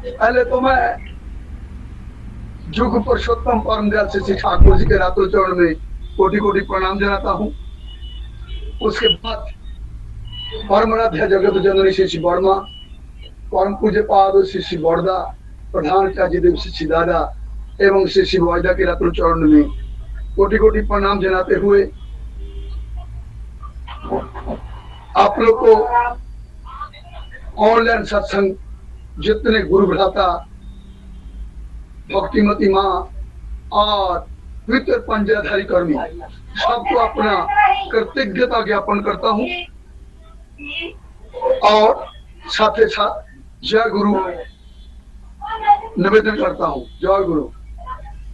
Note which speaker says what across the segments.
Speaker 1: पहले तो मैं जुग पुरुषोत्तम परम दयाल श्री ठाकुर जी के रातों चरण में कोटि कोटि प्रणाम जनाता हूँ। उसके बाद परमराध्य जगत जननी श्री श्री वर्मा, परम पूज्य पाद श्री श्री बड़दा, प्रधान काजीदेव श्री श्री दादा एवं श्री श्री वायदा के रातों चरण में कोटि कोटि प्रणाम जनाते हुए आप लोग को ऑनलाइन सत्संग जितने गुरु भ्राता, भक्तिमती माँ और पवित्र पंजाधारी कर्मी सबको अपना कृतज्ञता ज्ञापन करता हूँ और साथ ही साथ जय गुरु निवेदन करता हूँ। जय गुरु।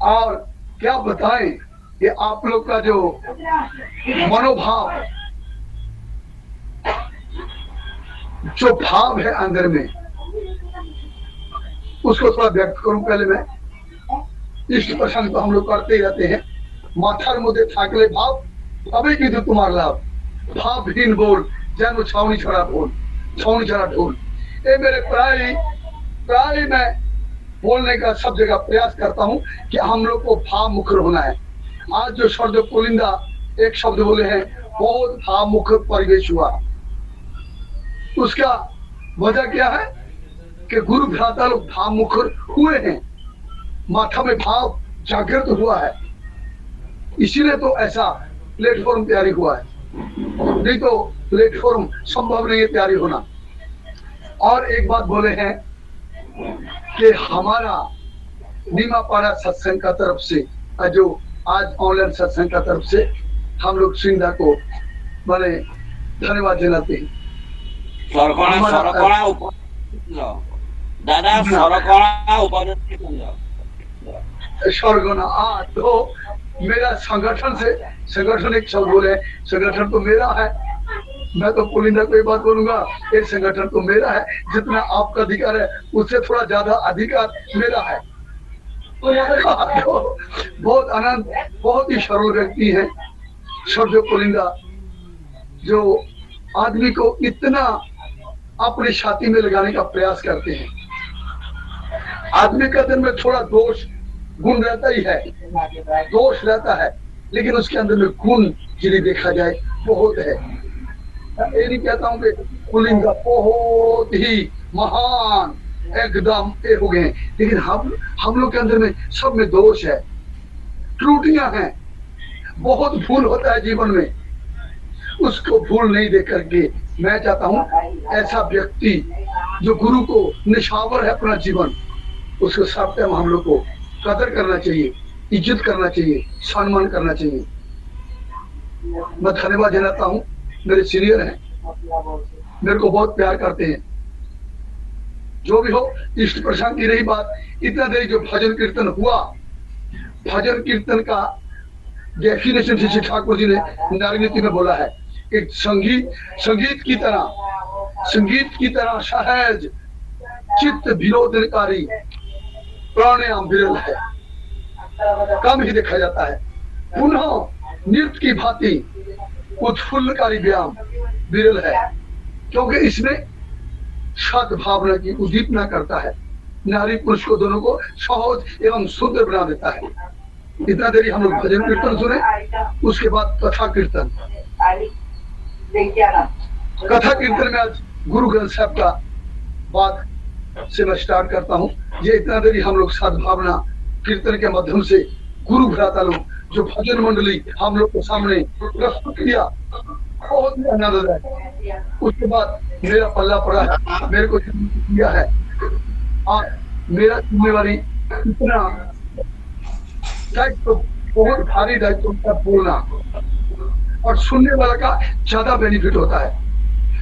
Speaker 1: और क्या बताएं कि आप लोग का जो मनोभाव, जो भाव है अंदर में, उसको थोड़ा व्यक्त करूं। पहले मैं इष्ट प्रसंग तो हम लोग करते ही रहते हैं। माथार मुझे थाकले भाव अभी की जो तुम्हार लाभ, भावहीन बोल जैन छावनी छड़ा बोल, छावनी छड़ा ढोल। ये मेरे प्राय मैं बोलने का सब जगह प्रयास करता हूं कि हम लोग को भाव मुखर होना है। आज जो शब्द पुलिंदा एक शब्द बोले हैं, बहुत भाव मुखर परिवेश हुआ। उसका वजह क्या है कि गुरु भ्राता लोग भाव मुखर हुए हैं, माथा में भाव जागृत हुआ है, इसीलिए तो ऐसा प्लेटफॉर्म तैयारी हुआ है। नहीं तो प्लेटफॉर्म संभव नहीं है तैयारी होना। और एक बात बोले हैं कि हमारा नीमापाड़ा सत्संग का तरफ से जो आज ऑनलाइन सत्संग का तरफ से हम लोग श्रीदा को बड़े धन्यवाद जनाते हैं।
Speaker 2: दादा
Speaker 1: स्वर्गना तो मेरा संगठन एक शब्द बोले, संगठन तो मेरा है। मैं तो पुलिंदा को एक बात बोलूंगा, ये संगठन तो मेरा है। जितना आपका अधिकार है उससे थोड़ा ज्यादा अधिकार मेरा है। तो बहुत आनंद, बहुत ही सरल व्यक्ति है सर्वो पुलिंदा, जो आदमी को इतना अपनी छाती में लगाने का प्रयास करते हैं। आदमी के अंदर में थोड़ा दोष गुण रहता ही है, दोष रहता है, लेकिन उसके अंदर में गुण जिन्हें देखा जाए बहुत है। ये नहीं कहता हूँ कि पुलिंदा बहुत ही महान एकदम हो गए, लेकिन हम लोग के अंदर में सब में दोष है, त्रुटियां हैं, बहुत भूल होता है जीवन में। उसको भूल नहीं दे करके मैं चाहता हूँ ऐसा व्यक्ति जो गुरु को निशावर है अपना जीवन, उसको सब टाइम हम लोग को कदर करना चाहिए, इज्जत करना चाहिए, सम्मान करना चाहिए। मैं धन्यवाद जनाता हूँ। मेरे सीनियर हैं, मेरे को बहुत प्यार करते हैं। जो भी हो, इष्ट प्रसंग की रही बात, इतना देरी जो भजन कीर्तन हुआ, भजन कीर्तन का डेफिनेशन श्री ठाकुर जी ने नारी नीति में बोला है कि संगीत की तरह सहज चित्त विनोदनकारी प्राणायाम विरल है, कम ही देखा जाता है। पुनः नृत्य की भांति उत्फुल्लकारी व्यायाम विरल है, क्योंकि इसमें सद्भावना की उद्दीपना करता है, नारी पुरुष को दोनों को सहज एवं सुंदर बना देता है। इतना देरी हम लोग भजन कीर्तन सुने, उसके बाद कथा कीर्तन। कथा कीर्तन में आज गुरु ग्रंथ साहब का बात से मैं स्टार्ट करता हूँ। ये इतना देरी हम लोग सद्भावना कीर्तन के माध्यम से गुरु भ्राता लोग जो भजन मंडली हम लोग के सामने प्रस्तुत किया, बहुत ही आनंददायक। उसके बाद मेरा पल्ला पड़ा है, मेरे को किया है और मेरा जिम्मेवारी इतना दायित्व, बहुत भारी दायित्व का बोलना, और सुनने वाला का ज्यादा बेनिफिट होता है,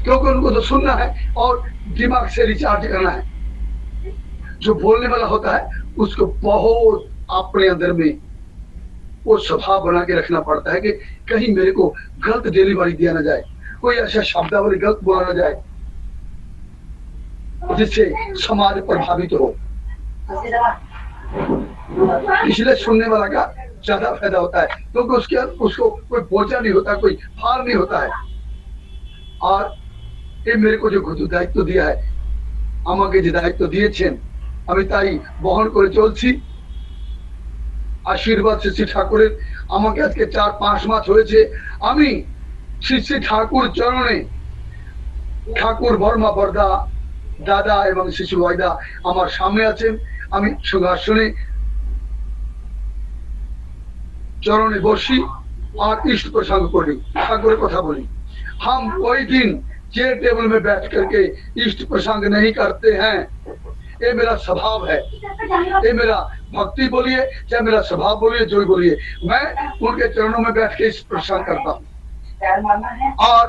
Speaker 1: क्योंकि उनको तो सुनना है और दिमाग से रिचार्ज करना है। जो बोलने वाला होता है उसको बहुत अपने अंदर में वो स्वभाव बना के रखना पड़ता है कि कहीं मेरे को गलत डिलीवरी दिया ना जाए, कोई ऐसा शब्दावली गलत बोला ना जाए जिससे समाज प्रभावित हो। इसलिए सुनने वाला का ज्यादा फायदा होता है, क्योंकि उसको कोई बोझा नहीं होता, कोई भार नहीं होता है। और ये मेरे को जो दायित्व दिया है, আমাকে যে দায়িত্ব দিয়েছেন আমি তাই বহন করে চলছি। আশীর্বাদ শ্রী ঠাকুরের আমাকে আজকে 4-5 মাস হয়েছে আমি শ্রী ঠাকুর চরণে, ঠাকুর বর্মা বরদা দাদা এবং শিশু ভাইদা আমার সামনে আছেন, আমি সিংহাসনে चरणों बसी और इष्ट प्रसंग करी, ठाकुर कथा बोली। हम कोई दिन चेयर टेबल में बैठ करके इष्ट प्रसंग नहीं करते हैं, ये मेरा स्वभाव है, ये मेरा भक्ति बोलिए चाहे मेरा स्वभाव बोलिए, जो बोलिए, मैं उनके चरणों में बैठ के इष्ट प्रसंग करता हूँ। और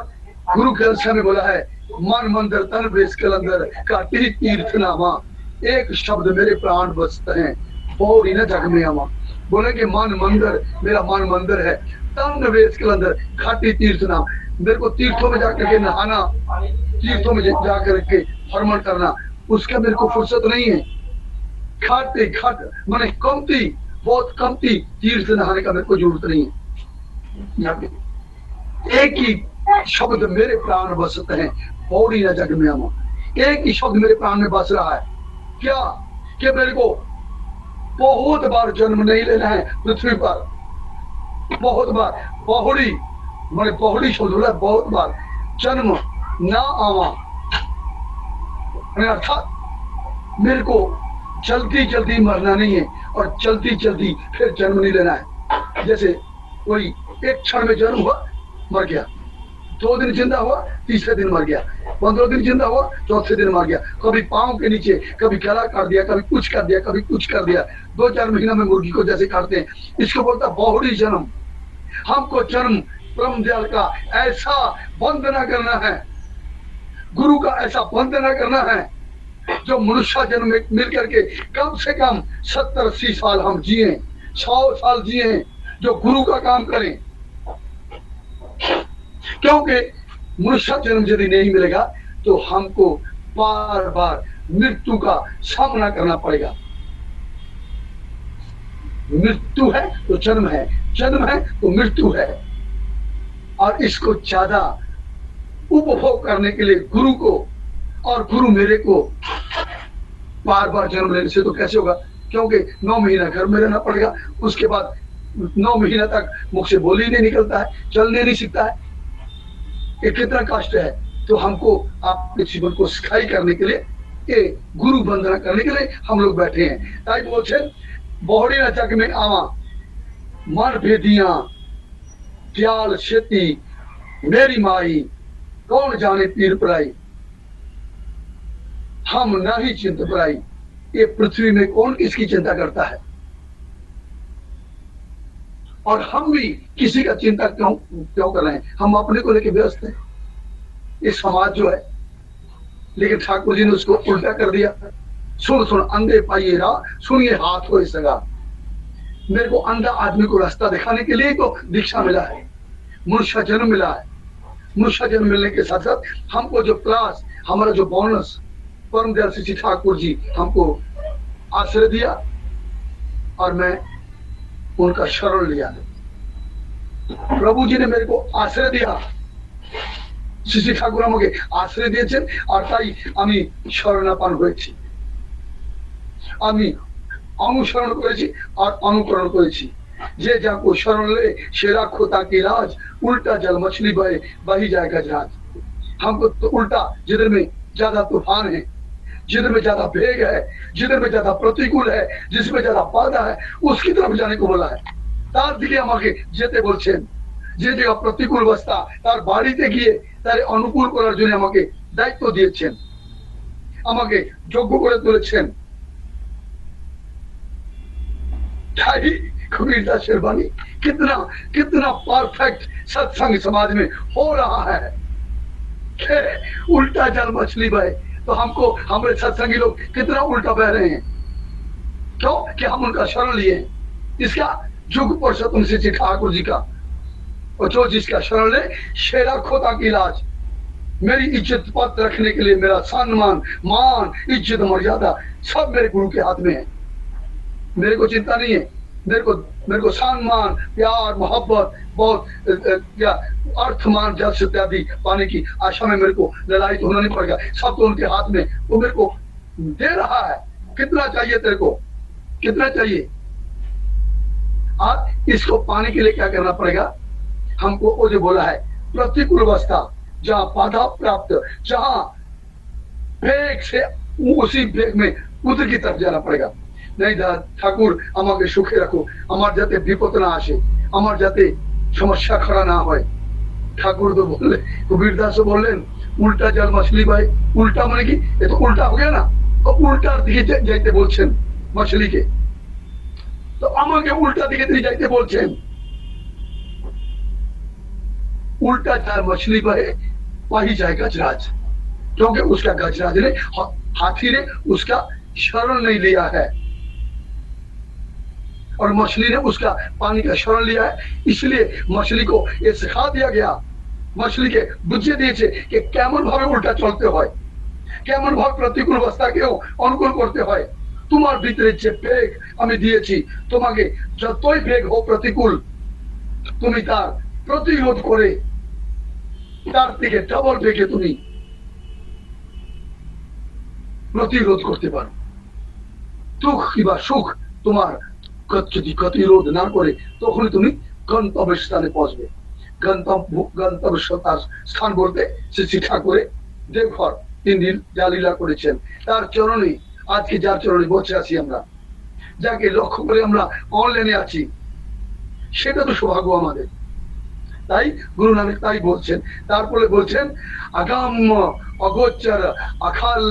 Speaker 1: गुरु ग्रंथ में बोला है, मन मंदिर तन बेस कलंदर काटी तीर्थ नामा, एक शब्द मेरे प्राण बसते हैं, पौड़ी न जग में आवा। बोले कि मन मंदिर, मेरा मन मंदिर है, तन वेश के अंदर घाटी तीर्थ नाम, मेरे को तीर्थों में जाकर के नहाना, तीर्थों में जाकर के भ्रमण करना, उसका मेरे को फुर्सत नहीं है। घाटी घाट माने कमती, बहुत कमती तीर्थ नहाने का मेरे को जरूरत नहीं है। एक ही शब्द मेरे प्राण बसते हैं, पौड़ी न जग में आवा। एक ही शब्द मेरे प्राण में बस रहा है, क्या कि मेरे को बहुत बार जन्म नहीं लेना है पृथ्वी पर, बहुत बार बहुड़ी मैंने बहुड़ी शब्द बोला, बहुत बार जन्म ना आवा, अर्थात मेरे को जल्दी जल्दी मरना नहीं है और जल्दी जल्दी फिर जन्म नहीं लेना है। जैसे कोई एक क्षण में जन्म हुआ मर गया, 2 दिन जिंदा हुआ तीसरे दिन मर गया, 15 दिन जिंदा हुआ चौथे दिन मर गया, कभी पांव के नीचे, कभी गला काट दिया, कभी कुछ कर दिया, कभी कुछ कर दिया, 2-4 महीना में मुर्गी को जैसे काटते हैं, इसको बोलता बहुड़ी जन्म। हमको जन्म परम दयाल का ऐसा बंद न करना है, गुरु का ऐसा बंद न करना है, जो मनुष्य जन्म में मिल करके कम से कम 70-80 साल हम जिए, 100 साल जिए, जो गुरु का काम करें। क्योंकि मनुष्य जन्म यदि नहीं मिलेगा तो हमको बार बार मृत्यु का सामना करना पड़ेगा। मृत्यु है तो जन्म है, जन्म है तो मृत्यु है, और इसको ज्यादा उपभोग करने के लिए गुरु को और गुरु मेरे को बार बार जन्म लेने से तो कैसे होगा, क्योंकि 9 महीना घर में रहना पड़ेगा, उसके बाद 9 महीना तक मुख से बोल ही नहीं निकलता है, चलने नहीं सीखता है, ये कितना कष्ट है। तो हमको आपके जीवन को स्थायी करने के लिए, ये गुरु वंदना करने के लिए हम लोग बैठे हैं। ताई बोलते बहुड़ी न जग में आवा, मन भेदिया दयाल शेती मेरी माई, कौन जाने पीर पराई, हम नहीं चिंत पराई। ये पृथ्वी में कौन किसकी चिंता करता है, और हम भी किसी का चिंता क्यों कर रहे हैं, हम अपने को लेके व्यस्त हैं। ये समाज जो है, लेकिन ठाकुर जी ने उसको उल्टा कर दिया। सुन सुन अंधे पाइए राह, सुनिए हाथ हो सगा। मेरे को अंधा आदमी को रास्ता दिखाने के लिए तो दीक्षा मिला है, मनुष्य जन्म मिला है। मनुष्य जन्म मिलने के साथ साथ हमको जो क्लास, हमारा जो बोनस, परम दयाल श्री ठाकुर जी हमको आश्रय दिया और मैं उनका शरण लिया। प्रभु जी ने मेरे को आश्रय दिया, শ্রী ঠাকুর আমাকে আশ্রয় দিয়েছেন, আর তাই আমি শরণাপন্ন হয়েছি, আমি অনুসরণ করেছি আর অনুকরণ করেছি। যে যাको शरण ले से रखो ताकि राज, उल्टा जल मछली बहे बही जाएगा जहाज। हमको तो उल्टा, जिधर में ज्यादा तूफान है, जिधर में ज्यादा भेग है, जिधर में ज्यादा प्रतिकूल है, जिसमें ज्यादा बाधा है, उसकी तरफ जाने को बोला है। तार दिके আমাকে যেতে বলছেন, যে জায়গা প্রতিকূল অবস্থা তার বাড়িতে গিয়ে তার অনুকূল করার জন্য আমাকে দায়িত্ব দিয়েছেন, আমাকে যোগ্য করে তুলেছেন। ताई कबीरदास शेरवानी कितना कितना परफेक्ट सत्संग समाज में हो रहा है। उल्टा जल मछली बहे, तो हमको हमारे सत्संगी लोग कितना उल्टा बह रहे हैं, क्यों कि हम उनका शरण लिए। इसका युग पुरुषोत्तम श्री ठाकुर जी का, और जो जिसका शरण ले शेरा खोता की इलाज। मेरी इज्जत पद रखने के लिए मेरा सम्मान, मान, इज्जत, मर्यादा सब मेरे गुरु के हाथ में है। मेरे को चिंता नहीं है, मेरे को सम्मान, प्यार, मोहब्बत, बहुत क्या अर्थमान, जस इत्यादि पाने की आशा में मेरे को ललायित होना नहीं पड़ेगा, सब तो उनके हाथ में, वो मेरे को दे रहा है। कितना चाहिए तेरे को, कितना चाहिए? और इसको पाने के लिए क्या करना पड़ेगा हमको? वो जो बोला है प्रतिकूल अवस्था, जहाँ बाधा प्राप्त, जहाँ वेग से उसी वेग में उधर की तरफ जाना पड़ेगा। नहीं ठाकुर আমাকে সুখে রাখো, আমার যাতে বিপদ না আসে, আমার যাতে সমস্যা খরা না হয়। ठाकुर तो बोले, कबीरदास बोलें उल्टा जल मछली भाई। उल्टा माने की ये तो उल्टा हो गया ना, तो उल्टा दिखे जाते बोलছেন मछली के, तो আমাকে उल्टा दिखे দিয়ে যাইতে बोलছেন। उल्टा जल मछली भाई वही जाए गजराज, क्योंकि उसका गजराज ने हाथी ने उसका शरण नहीं लिया है और मछली ने उसका पानी का शरण लिया है। इसलिए मछली को ये सिखा दिया गया, मछली के बुझे दिए कि केमन भावे उल्टा चलते হয়, কেমন ভাবে প্রতিকূল অবস্থাকেও অনুকূল করতে হয়। তোমার ভিতরে যে বেগ আমি দিয়েছি, তোমাকে যতই বেগ হোক প্রতিকূল, তুমি তার প্রতিরোধ করে তার থেকে ডবল বেগে তুমি প্রতিরোধ করতে পারো। দুঃখ কিংবা সুখ তোমার যদি প্রতিরোধ না করে, তখনই তুমি গন্তব্য স্থানে পৌঁছবে। গন্তব্য স্থান বলতে শ্রী ঠাকুরের দেবঘর 3 দিন যা লীলা করেছেন তার চরণে, আজকে যার চরণে বসে আছি আমরা, যাকে লক্ষ্য করে আমরা অনলাইনে আছি, সেটা তো সৌভাগ্য আমাদের। তাই গুরু নানক তাই বলছেন, তারপরে বলছেন আগাম্য অগোচর अखल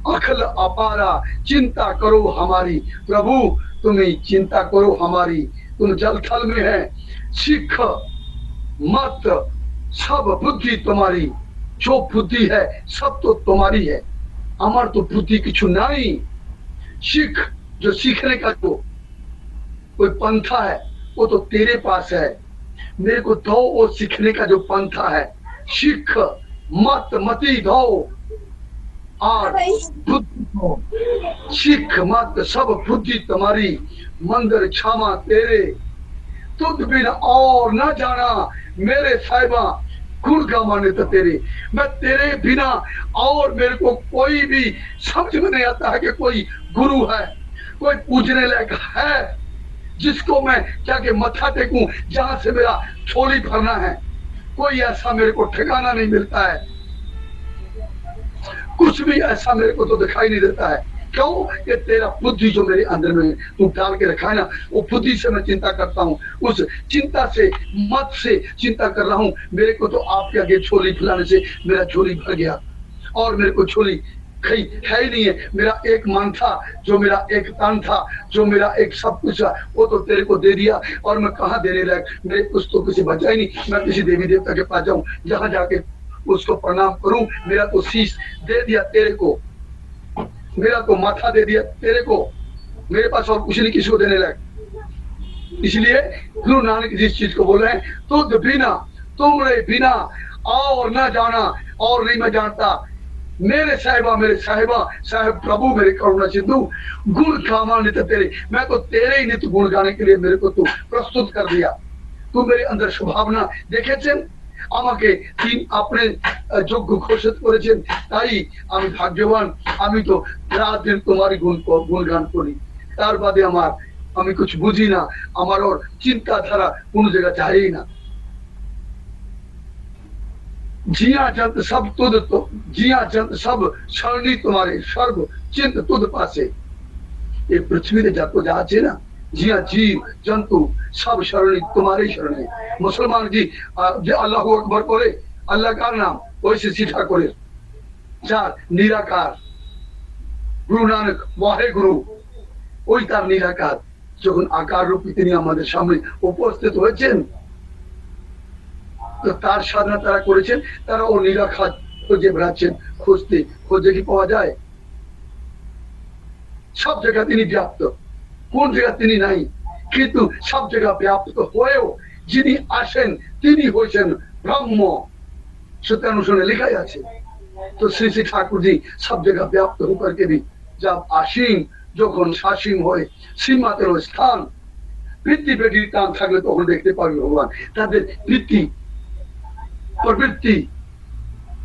Speaker 1: अखल अपारा चिंता करो हमारी, प्रभु तुम्हें चिंता करो हमारी, तुम जल थल में है, सीख मत सब बुद्धि तुम्हारी, जो बुद्धि है सब तो तुम्हारी है, अमर तो बुद्धि किछु नहीं। सीख, जो सीखने का जो कोई पंथा है वो तो तेरे पास है, मेरे को दो वो सीखने का जो पंथा है। सीख मत मती दो और बुद्धि दो, सीख मत सब बुद्धि तुम्हारी, मंदिर क्षमा तेरे, तुझ बिना और न जाना मेरे साहिबा, गुण गाने तो तेरे, मैं तेरे बिना और मेरे को कोई भी समझ में नहीं आता है कि कोई गुरु है, कोई पूजने लायक है जिसको मैं जाके मत्था टेकूं, जहां से मेरा झोली भरना है। कोई ऐसा मेरे को ठिकाना नहीं मिलता है, कुछ भी ऐसा मेरे को तो दिखाई नहीं देता है। क्यों? ये तेरा बुद्धि जो मेरे अंदर में तू डाल के रखा है ना, वो बुद्धि से मैं चिंता करता हूँ, उस चिंता से मत से चिंता कर रहा हूँ। मेरे को तो आपके आगे झोली फैलाने से मेरा झोली भर गया और मेरे को झोली कहीं है ही नहीं है। मेरा एक मन था, जो मेरा एक तन था, जो मेरा एक सब कुछ था, वो तो तेरे को दे दिया और मैं कहाँ देने लायक, मेरे कुछ तो किसी बचा ही नहीं। मैं किसी देवी देवता के पास जाऊं, जहां जाके उसको प्रणाम करूं, मेरा तो शीश दे दिया तेरे को, मेरा तो माथा दे दिया तेरे को, मेरे पास और कुछ नहीं किसी को देने लायक। इसलिए गुरु नानक जिस चीज को बोल रहे हैं, तुझ बिना तुमरे बिना और न जाना और नहीं मैं जानता, मेरे साहिबा साहेब प्रभु मेरे करुणा सिंधु, गुण गामा नित्य तेरे, मैं तो तेरे ही नित्य गुण गाने के लिए मेरे को तू प्रस्तुत कर दिया। तू मेरे अंदर स्वभावना देखेছেন, আমাকে তিন আপনি যোগ্য ঘোষিত করেছেন, তাই আমি ভাগ্যবান। আমি তো রাত দিন তোমারই গুণগান করি, তার বাদে আমার আমি কিছু বুঝি না, আমার ওর চিন্তাধারা কোনো জায়গা যায় না। जिया जंत सब तुद तो, जिया जंत सब शरणी तुम्हारे, सर्व चिंत तुद पासे। ये पृथ्वी ने जातो जा আছে না, जिया जीव जंतु सब शरणी तुम्हारे शरणी। मुसलमान जी যে আল্লাহ আকবার করে, আল্লাহ কার নাম? ওই শ্রী ঠাকুরের, যার নিরাকার গুরু নানক ওয়াহে গুরু, ওই তার নিরাকার যখন আকার রূপে তিনি আমাদের সামনে উপস্থিত হয়েছেন, তো তার সাধনা তারা করেছেন, তারা ও নিরাকার খুঁজে বেড়াচ্ছেন, খোঁজে কি পাওয়া যায়? সব জায়গা তিনি ব্যাপ্ত, কোন জায়গা তিনি নাই, কিন্তু সব জায়গা ব্যাপ্ত হয়েও যিনি আসেন তিনি হয়েছেন ব্রহ্ম, সত্যানুষ্ঠানে লেখাই আছে। তো শ্রী শ্রী ঠাকুর জি সব জায়গা ব্যাপ্ত होकर के भी जब असीम যখন সসীম হয়, সীমাতের স্থান বৃত্তি বেটির টান থাকলে তখন দেখতে পারবে ভগবান। তাদের বৃত্তি প্রবৃত্তি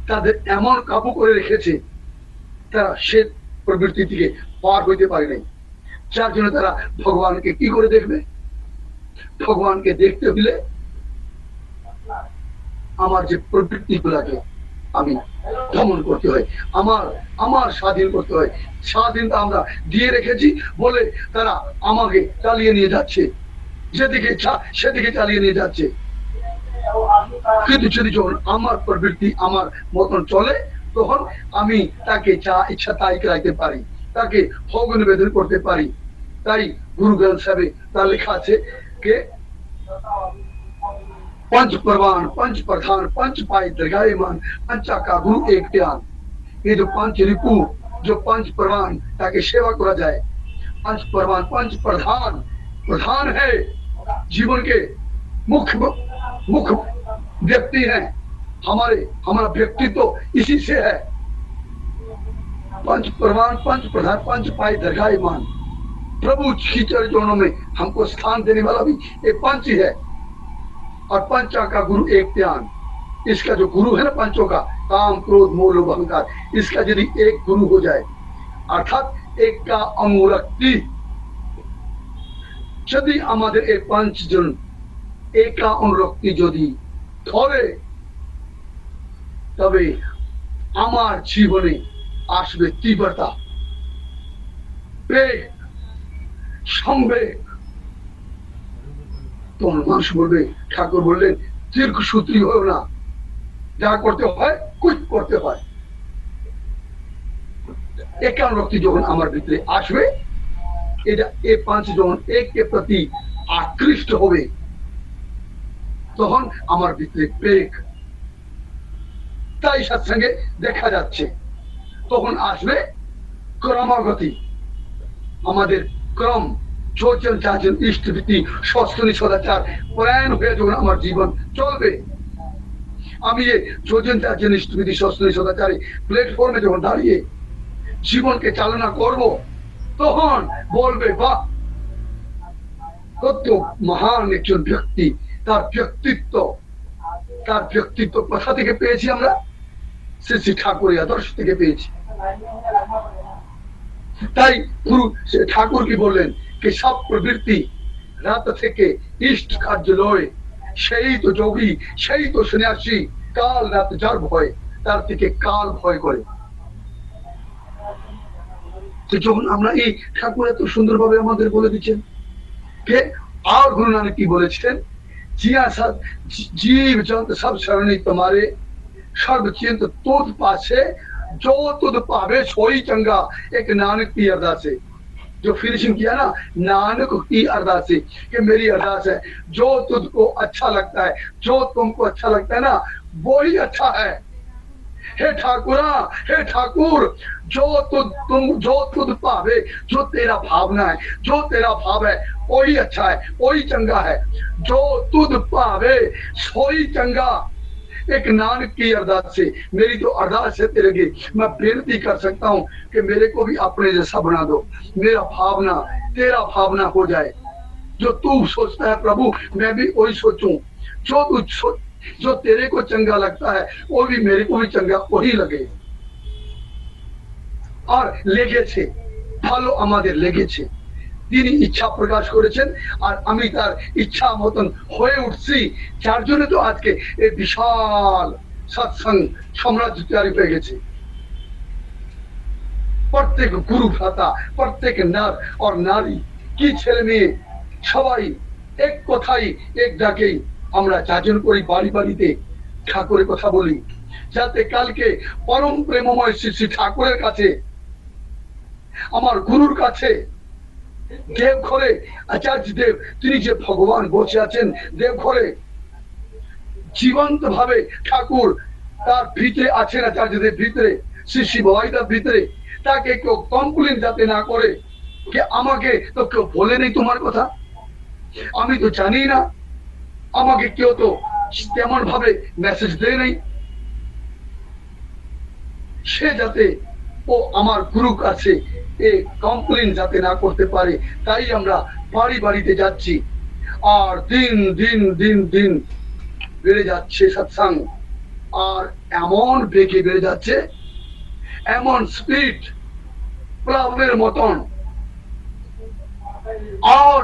Speaker 1: তাদের এমন কাবু করে রেখেছে, তারা সে প্রবৃত্তি থেকে পার হইতে পারে নাই। যার জন্য তারা ভগবানকে কি করে দেখবে? ভগবানকে দেখতে হলে আমার যে প্রবৃত্তি গুলাকে আমি দমন করতে হয়, আমার স্বাধীন করতে হয়। স্বাধীনতা আমরা দিয়ে রেখেছি বলে তারা আমাকে চালিয়ে নিয়ে যাচ্ছে, যেদিকে ইচ্ছা সেদিকে চালিয়ে নিয়ে যাচ্ছে। কিন্তু যদি যখন আমার প্রবৃত্তি আমার মতন চলে, তখন আমি তাকে যা ইচ্ছা তাই রাখতে পারি, তাকে ভোগ নিবেদন করতে পারি। তাই গুরু গ্রন্থ সাহেবে তা লেখা আছে যে पंच प्रवान पंच प्रधान पंच पाई दीर्घायमान पंचा का गुरु एक ध्यान। ये जो पंच रिपु जो पंच प्रवान ताकि सेवा करा जाए, पंच प्रवान पंच प्रधान प्रधान है जीवन के मुख्य मुख्य व्यक्ति हैं। हमारा व्यक्तित्व तो इसी से है। पंच प्रवान पंच प्रधान पंच पाई दीर्घायमान, प्रभु की चरणों में हमको स्थान देने वाला भी एक पंच ही है। और पंचा का गुरु एक ध्यान, इसका जो गुरु है ना पंचों का, काम क्रोध मोह लोभ अहंकार, इसका यदि एक गुरु हो जाए अर्थात एक का अनुरक्ति, यदि हमारे एक पंच जन एक का अनुरक्ति यदि धरे तबे আমার জীবনে আসবে তীব্রতা, বেগ, সংবেগ। তখন মানুষ বলবে, ঠাকুর বললেন দীর্ঘসূত্রী হয়েও না, যা করতে হয় কুইক করতে হয়। একানুরক্তি যখন আমার ভিতরে আসবে, এটা এই পাঁচ যখন একের প্রতি আকৃষ্ট হবে, তখন আমার ভিতরে বেগ, তাই সৎসঙ্গে দেখা যাচ্ছে তখন আসবে ক্রমাগতি। আমাদের ক্রম যোজন চারজন ইষ্টভীতি সস্তনী সদাচার পরায়ণ হয়ে যখন আমার জীবন চলবে, আমি যে যোজন চারজন ইষ্টভীতি সস্তনী সদাচারে প্ল্যাটফর্মে যখন দাঁড়িয়ে জীবনকে চালনা করব, তখন বলবে বাহ, কত মহান একজন ব্যক্তি। তার ব্যক্তিত্ব কোথা থেকে পেয়েছি আমরা? শ্রী ঠাকুরের আদর্শ থেকে পেয়েছি। তাই গুরু ঠাকুর কি বললেন कि सब प्रवृत्ति रात থেকে ইষ্ট কার্য লয়, সেই তো যোগী সেই তো সন্ন্যাসী, কাল রাত যার ভয় তার থেকে কাল ভয় করে। তো যখন আমরা এই ঠাকুর এত সুন্দরভাবে আমাদের বলে দিচ্ছেন কে, আর গুরু নানক কি বলেছেন, जिया सब जीव जंत सब शरणी तुम्हारे, सर्व चिंत तुध पाछे, जो तुध पावे सोई चंगा। एक नानक की अरदास है जो फिनिशिंग किया ना, नानक की अरदास है कि मेरी अरदास है, जो तुझको अच्छा लगता है, जो तुमको अच्छा लगता है ना, वो ही अच्छा है। हे ठाकुरा, हे ठाकुर, जो तुझ पावे, जो तेरा भावना है, जो तेरा भाव है वही अच्छा है, वही चंगा है। जो तुझ पावे सोई चंगा। एक नानक की अरदास से मेरी जो अरदास है तेरे लिए, मैं बेनती कर सकता हूँ कि मेरे को भी अपने जैसा बना दो, मेरा भावना तेरा भावना हो जाए। जो तू सोचता है प्रभु मैं भी वही सोचूं, जो तेरे को चंगा लगता है वो भी मेरे को भी चंगा वही लगे। और লেগেছে, ভালো আমাদের লেগেছে, তিনি ইচ্ছা প্রকাশ করেছেন আর আমি তার ইচ্ছা মতন হয়ে উঠছি। যার জন্য তো আজকে এই বিশাল সৎসঙ্গ সাম্রাজ্য তৈরি হয়ে গেছে। প্রত্যেক গুরু ভ্রাতা, প্রত্যেক নর আর নারী, কি ছেলে মেয়ে, সবাই এক কথাই এক ডাকেই আমরা যাজন করি, বাড়ি বাড়িতে ঠাকুরের কথা বলি, যাতে কালকে পরম প্রেমময় শ্রী ঠাকুরের কাছে, আমার গুরুর কাছে, দেবঘরে আচার্য দেব তিনি যে ভগবান বসে আছেন দেবঘরে, জীবন্ত ভাবে ঠাকুর তার ভিতরে আছেন, আচার্য দেব ভিতরে, শ্রী শিব ভাইদার ভিতরে, তাকে কেউ কমপ্লেন যাতে না করে যে আমাকে তো কেউ বলে নেই তোমার কথা, আমি তো জানি না, আমাকে কেউ তো তেমন ভাবে মেসেজ দেয় নাই। সে যাতে ও আমার গুরু কাছে এই কমপ্লেন যাতে না করতে পারে, তাই আমরা বাড়ি বাড়িতে যাচ্ছি। আর দিন দিন দিন দিন বেড়ে যাচ্ছে সৎসঙ্গ, আর এমন বেগে বেড়ে যাচ্ছে, এমন স্পিড প্লাবের মতন আর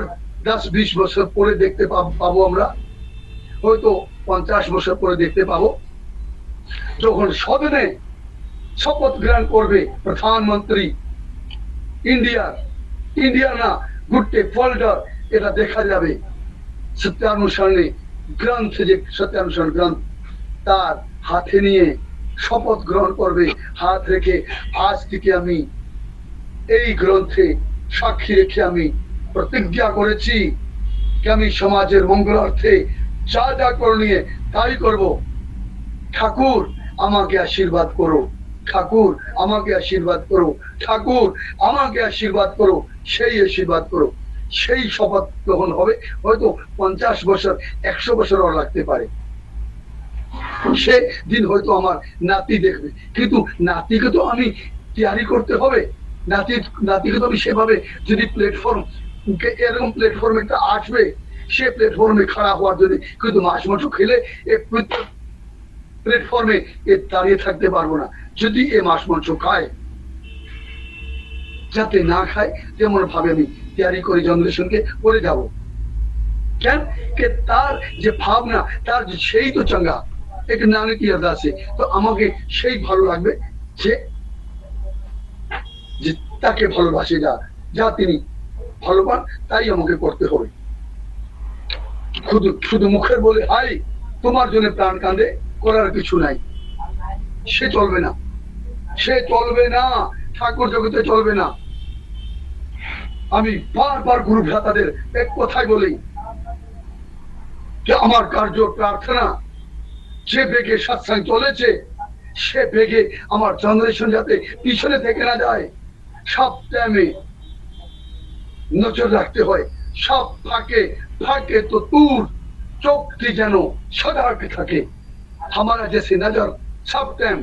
Speaker 1: 10-20 বছর পরে দেখতে পাবো আমরা, হয়তো 50 বছর পরে দেখতে পাবো, যখন সদনে শপথ গ্রহণ করবে প্রধানমন্ত্রী ইন্ডিয়ার না গুট্টে ফোল্ডার, এটা দেখা যাবে সত্যানুসরণে গ্রন্থ, যে সত্যানুসরণ গ্রন্থ তার হাতে নিয়ে শপথ গ্রহণ করবে, হাত রেখে আজ থেকে আমি এই গ্রন্থে সাক্ষী রেখে আমি প্রতিজ্ঞা করেছি যে আমি সমাজের মঙ্গলার্থে যা যা করণীয় তাই করব। ঠাকুর আমাকে আশীর্বাদ করো, ঠাকুর আমাকে আশীর্বাদ করো, ঠাকুর আমাকে আশীর্বাদ করো, সেই আশীর্বাদ করো। সেই শপথ গ্রহণ হবে, হয়তো 50 বছর 100 বছর লাগতে পারে। সে দিন হয়তো আমার নাতি দেখবে, কিন্তু নাতিকে তো আমি তৈরি করতে হবে। নাতিকে তো আমি সেভাবে, যদি প্ল্যাটফর্ম এরকম প্ল্যাটফর্ম একটা আসবে, সে প্ল্যাটফর্মে খাড়া হওয়ার জন্য কিন্তু মাছ মাংস খেলে প্ল্যাটফর্মে দাঁড়িয়ে থাকতে পারবো না। যদি এ মাছ মাংস খায়, যাতে না খায় তেমন ভাবে আমি তৈরি করে জেনারেশনকে করে যাব। কেন কে তার যে ভাবনা, তার সেই তো চঙ্গা एक नानी की अरदास है, तो আমাকে সেই ভালো লাগবে যে তাকে ভালোবাসে, যা তিনি ভালো পান তাই আমাকে করতে হবে। শুধু মুখের বলে হাই তোমার জন্য প্রাণ কাঁদে করার কিছু নাই, সে চলবে না, সে চলবে না, ঠাকুর জগতে চলবে না। আমি বারবার গুরু ভ্রাতাদের এক কথাই বলি যে আমার কার্য প্রার্থনা যে বেগে সৎসঙ্গ চলেছে, সে বেগে আমার জেনারেশন যাতে পিছনে থেকে না যায়, সব টাইমে নজর রাখতে হয়। সব ফাঁকে তো दूर चौकती যেন सजाग থাকে। हमारा जैसे नजर सब टाइम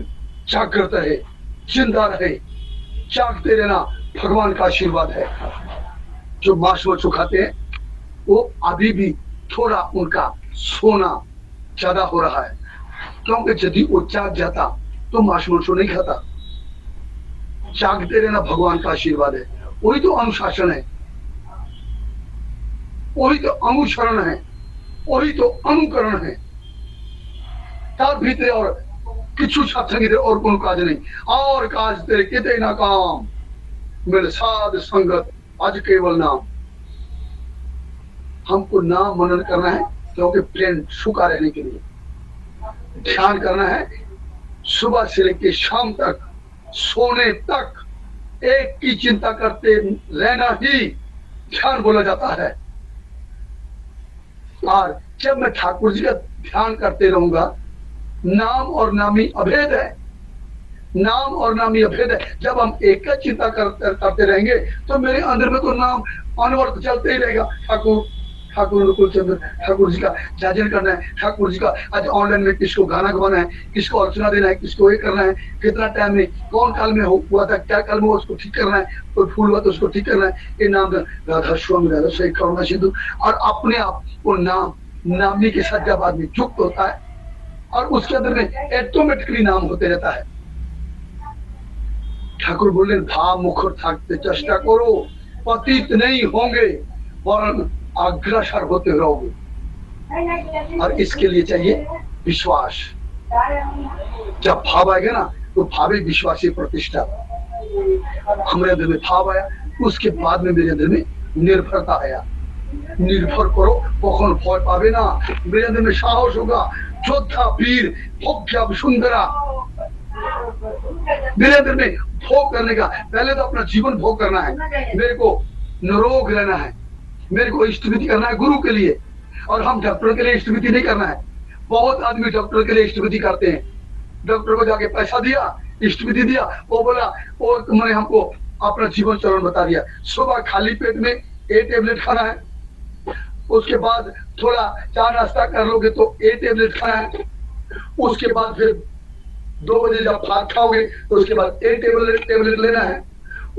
Speaker 1: जागृत रहे, जिंदा रहे। जागते रहना भगवान का आशीर्वाद है। जो मांस मच्छी खाते हैं वो अभी भी थोड़ा उनका सोना ज्यादा हो रहा है, क्योंकि यदि वो जाग जाता तो मांस मच्छी नहीं खाता। जागते रहना भगवान का आशीर्वाद है। वही तो अनुशासन है, वही तो अनुसरण है, वही तो अनुकरण है। তার ভিতরে और কিছু সৎসঙ্গীদের और কোনো কাজ নেই। और কাজ तेरे किते ना काम मेरे साध संगत आज केवल नाम। हमको नाम मनन करना है, क्योंकि प्लेन सूखा रहने के लिए ध्यान करना है। सुबह से लेकर शाम तक सोने तक एक की चिंता करते रहना ही ध्यान बोला जाता है। और जब मैं ठाकुर जी का ध्यान करते रहूंगा, नाम और नामी अभेद है, नाम और नामी अभेद है। जब हम एक का चिंता करते रहेंगे तो मेरे अंदर में तो नाम अनवरत चलते ही रहेगा। ठाकुर अनुकूल चंद्र ठाकुर जी का जाजन करना है, ठाकुर जी का आज ऑनलाइन में किसको गाना गवाना है, किसको अर्चना देना है, किसको ये करना है, कितना टाइम में कौन काल में हुआ था, क्या काल में उसको ठीक करना है, कोई फूल हुआ तो उसको ठीक करना है। ये नाम राधा स्वामी राधा सही करुणा सिंधु। और अपने आप वो नामी के साथ जब आदमी युक्त होता है और उसके अंदर में ऑटोमेटिकली नाम होते रहता है। ठाकुर बोले भाव मुखर থাকতে চেষ্টা करो, पतित नहीं होंगे वरन अग्रसर होते रहोगे। और इसके लिए चाहिए विश्वास। जब भाव आएगा ना तो भावे विश्वासी प्रतिष्ठा। हमारे अंदर में भाव आया, उसके बाद में मेरे अंदर में निर्भरता आया। निर्भर करो, कखनो भय पावे ना। मेरे अंदर में साहस होगा, योद्धा वीर भोग्या सुंदरा। मेरे अंदर में भोग करने का, पहले तो अपना जीवन भोग करना है, मेरे को निरोग रहना है, मेरे को स्तुति करना है गुरु के लिए। और हम डॉक्टर के लिए स्तुति नहीं करना है। बहुत आदमी डॉक्टर के लिए स्तुति करते हैं। डॉक्टर को जाके पैसा दिया, स्तुति दिया, वो बोला वो मैंने हमको अपना जीवन चरण बता दिया। सुबह खाली पेट में ए टेबलेट खाना है, उसके बाद थोड़ा चाय नाश्ता कर लोगे तो ए टेबलेट खाना है, उसके बाद फिर 2 बजे जब भात खाओगे तो उसके बाद ए टेबलेट लेना है,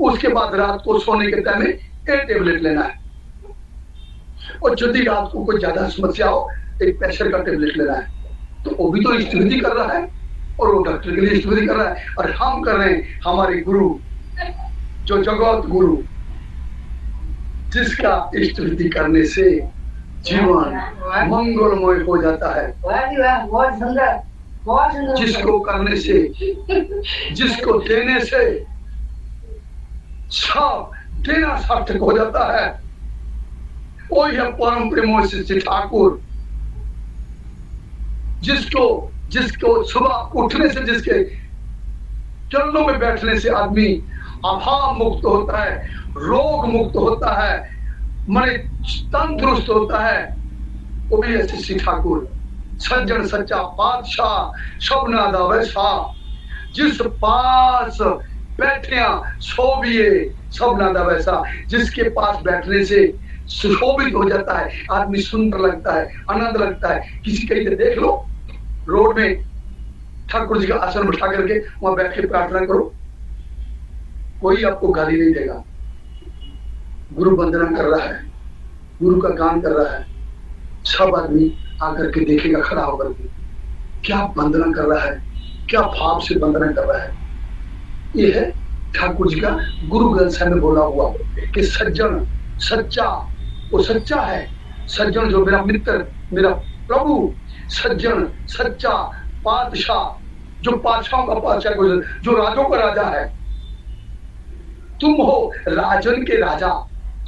Speaker 1: उसके बाद रात को सोने के टाइम में ए टेबलेट लेना है। और यदि रात को कोई ज्यादा समस्या हो एक प्रेशर का टेबलेट लेना है। तो वो भी तो स्तुति कर रहा है और वो डॉक्टर के लिए स्तुति कर रहा है। और हम कर रहे हैं हमारे गुरु जो जगत गुरु, जिसका इष्ट विधि करने से जीवन मंगलमय हो जाता है,
Speaker 2: बहुत सुंदर, बहुत सुंदर।
Speaker 1: जिसको करने से, जिसको देने से सब देना सार्थक हो जाता है, वही है परम प्रेम श्री ठाकुर। जिसको सुबह उठने से, जिसके चरणों में बैठने से आदमी अभाव मुक्त होता है, रोग मुक्त होता है, मन तंदुरुस्त होता है, वो भी ऐसे श्री ठाकुर। सज्जन सच्चा पातशाह सबना दा वैसा, जिस पास बैठिया सोबिए सबना दा वैसा। जिसके पास बैठने से सुशोभित हो जाता है, आदमी सुंदर लगता है, आनंद लगता है। किसी कहीं से देख लो, रोड में ठाकुर जी का आसन उठा करके वहां बैठ के प्रार्थना करो, कोई आपको गाली नहीं देगा। गुरु वंदना कर रहा है, गुरु का गान कर रहा है, सब आदमी आकर के देखेगा खड़ा होकर के, क्या वंदना कर रहा है, क्या भाव से वंदना कर रहा है। ये है ठाकुर जी का गुरु ग्रंथ में बोला हुआ कि सज्जन सच्चा, वो सच्चा है। सज्जन जो मेरा मित्र, मेरा प्रभु, सज्जन सच्चा पातशाह, जो पातशाहों का पातशाह, जो राजों का राजा है। तुम हो राजन के राजा,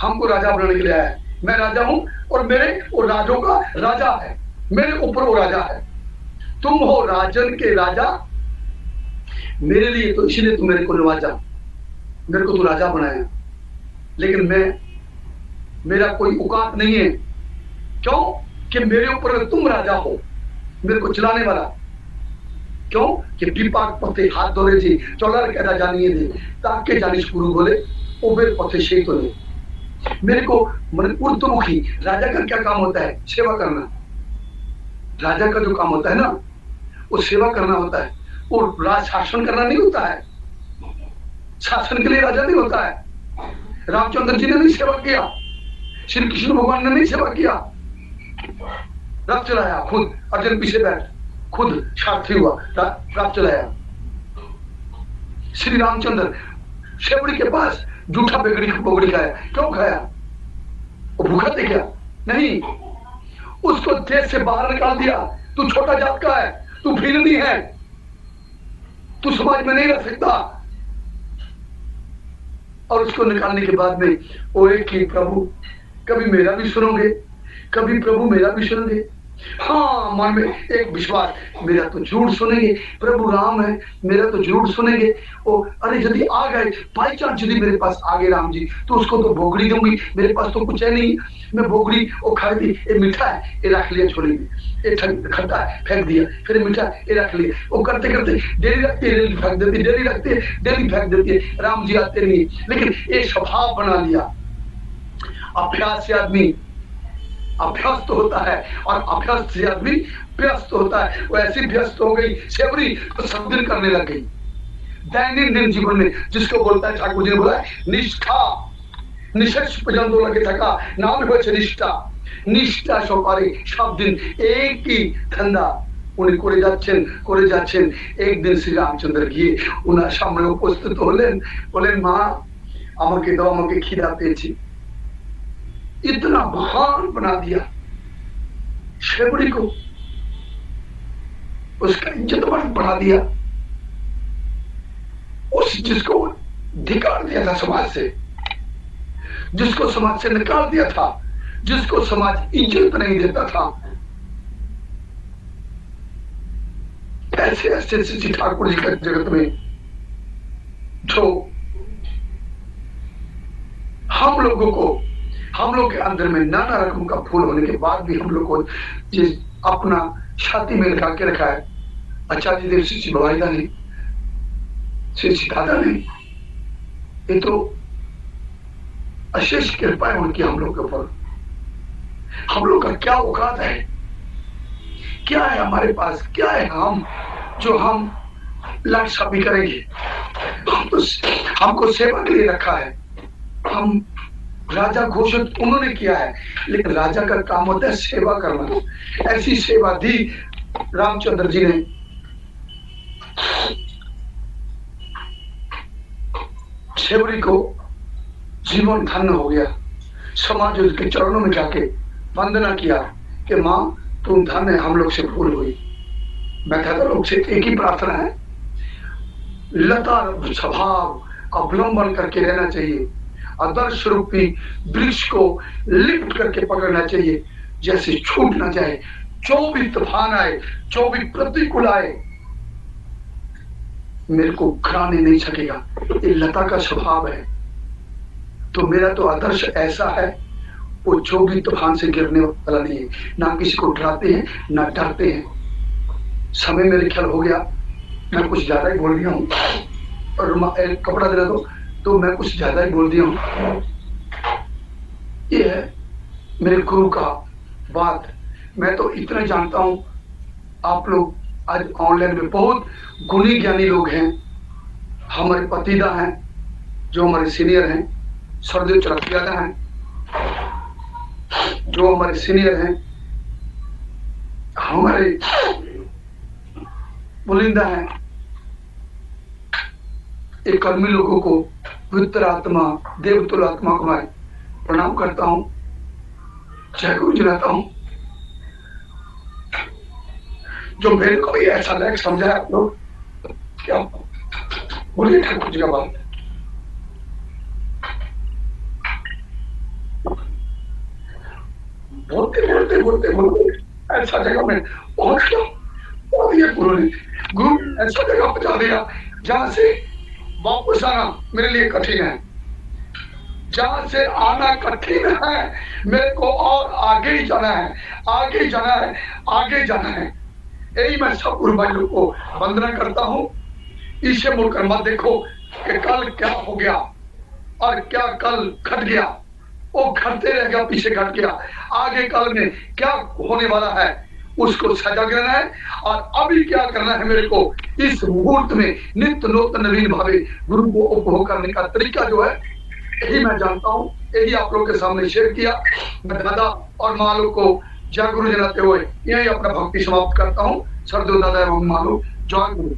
Speaker 1: हमको राजा बनाने के लिए आया है। मैं राजा हूं और मेरे वो राजों का राजा है, मेरे ऊपर वो राजा है। तुम हो राजन के राजा मेरे लिए, तो इसीलिए तू मेरे को नवाजा, मेरे को तू राजा बनाया। लेकिन मेरा कोई औकात नहीं है, क्यों कि मेरे ऊपर तुम राजा हो, मेरे को चलाने वाला। क्यों कि पीपा पथे हाथ धोरे जी चौलार कहता जानिए दे ताके जानिश गुरु बोले उबेर पथे से तो नहीं। मेरे को मन ऊर्ध्वमुखी, राजा का क्या काम होता है? सेवा करना। राजा का जो काम होता है ना, वो सेवा करना होता है, और राज शासन करना नहीं होता है। शासन के लिए राजा नहीं होता है। रामचंद्र जी ने नहीं सेवा किया, श्री कृष्ण भगवान ने नहीं सेवा किया, रथ चलाया खुद, अर्जुन पीछे बैठ खुद सारथी हुआ, रथ चलाया। श्री रामचंद्र शेवड़ी के पास जूठा पगड़ी खाया, क्यों खाया? वो भूखा थे क्या? नहीं, उसको देश से बाहर निकाल दिया। तू छोटा जात का है, तू भीलनी है, तू समाज में नहीं रह सकता। और उसको निकालने के बाद में वो एक ही प्रभु कभी मेरा भी सुनोगे, कभी प्रभु मेरा भी सुनोगे। हाँ, मन में एक विश्वास, मेरा तो जरूर सुनेंगे, प्रभु राम है, मेरा तो जरूर सुनेंगे। ओ अरे यदि आ गए, बाई चांस यदि मेरे पास आ गए राम जी, तो उसको तो भोगड़ी दूंगी, मेरे पास तो कुछ है नहीं। मैं भोगड़ी वो खा दी, ये मीठा है, ये रख लिया झोली में, ये खट्टा है फेंक दिया, फिर मीठा ये रख लिया। वो करते करते डेली रखती है, डेली फेंक देती, डेली रखती है, डेली फेंक देती है। राम जी आते नहीं, लेकिन ये स्वभाव बना लिया। अभ्यास से आदमी अभ्यस्त होता है, और अभ्यस्त से आदमी व्यस्त होता है। वो ऐसी व्यस्त हो गई सेवरी, तो सब दिन करने लग गई दैनंदिन जीवन में, जिसको बोलता है ठाकुर जी ने बोला निष्ठा, निष्ठ पर्यंत लगे थका नाम हो निष्ठा, निष्ठा सौकारे सब दिन एक ही धंधा উনি করে যাচ্ছেন। একদিন শ্রী রামচন্দ্র গিয়ে ওনার সামনে উপস্থিত হলেন, বলেন মা আমাকে দাও, আমাকে খিদা পেয়েছি। इतना महान बना दिया शेवड़ी को, उसका इज्जत बढ़ा दिया। उस जिसको धिकार दिया था समाज से, जिसको समाज से निकाल दिया था, जिसको समाज इज्जत नहीं देता था, ऐसे ऐसे श्री ठाकुर जी का जगत में जो हम लोगों को, हम लोग के अंदर में नाना रकम का फूल होने के बाद भी हम लोग को जिस अपना छाती में लगा के रखा है, आचार्य देव श्री भवानीदा ने, श्री दादा ने, ये तो अशेष कृपा है उनकी हम लोग के ऊपर। हम लोग का क्या औकात है, क्या है हमारे पास, क्या है हम जो हम लाट साबी करेंगे? हमको सेवा के लिए रखा है, हम राजा घोषित उन्होंने किया है, लेकिन राजा का काम होता है सेवा करना। ऐसी सेवा दी रामचंद्र जी ने। छेवरी को जीवन धन्य हो गया। समाज उसके चरणों में जाके वंदना किया कि माँ तुम धन्य, हम लोग से भूल हुई। मैं कहता लोग से एक ही प्रार्थना है, लता स्वभाव अवलंबन करके रहना चाहिए, आदर्श रूपी वृक्ष को लिफ्ट करके पकड़ना चाहिए, जैसे छूट ना जाए। जो भी तूफान आए, जो भी प्रतिकूल आए, मेरे को गिराने नहीं सकेगा। ये लता का स्वभाव है। तो मेरा तो आदर्श ऐसा है, वो जो भी तूफान से गिरने वाला नहीं है, ना किसी को डराते हैं ना डरते हैं। समय मेरे ख्याल हो गया, मैं कुछ ज्यादा ही बोल दिया हूँ, और कपड़ा दे दो तो मैं कुछ ज्यादा ही बोल दिया हूँ। ये है मेरे गुरु का बात। मैं तो इतना जानता हूँ, आप लोग आज ऑनलाइन में बहुत गुणी ज्ञानी लोग हैं, हमारे पतिदा हैं, जो हमारे सीनियर हैं, सरदेव चरखियादा हैं, जो हमारे सीनियर हैं, हमारे बुलिंदा हैं। एक कर्मी लोगों को, पवित्र आत्मा, देवतुल्य आत्मा को मैं प्रणाम करता हूँ, जय गुरु जनाता हूँ। जो मेरे को भी ऐसा लायक समझा आप लोग, क्या बोलिए ठाकुर जी का बात। बोलते बोलते बोलते बोलते ऐसा जगह में पहुंच गया, पहुंच दिया गुरु ने। गुरु ऐसा जगह पहुंचा दिया जहां से वापस आना मेरे लिए कठिन है, जहां से आना कठिन है। मेरे को और आगे ही जाना है, आगे ही जाना है, आगे जाना है। यही मैं सब गुरु भाइयों को वंदना करता हूँ। इसे मुड़कर मत देखो कि कल क्या हो गया और क्या कल घट गया, वो घटते रह गया, पीछे घट गया। आगे कल में क्या होने वाला है उसको सजग रहना है, और अभी क्या करना है मेरे को इस मुहूर्त में नित्य नूतन नवीन भावे गुरु को उपभोग करने का तरीका जो है, यही मैं जानता हूँ, यही आप लोग के सामने शेयर किया। मैं दादा और मालो को जय गुरु जनाते हुए यही अपना भक्ति समाप्त करता हूँ। सरदेव दादा एवं मालो, जय गुरु।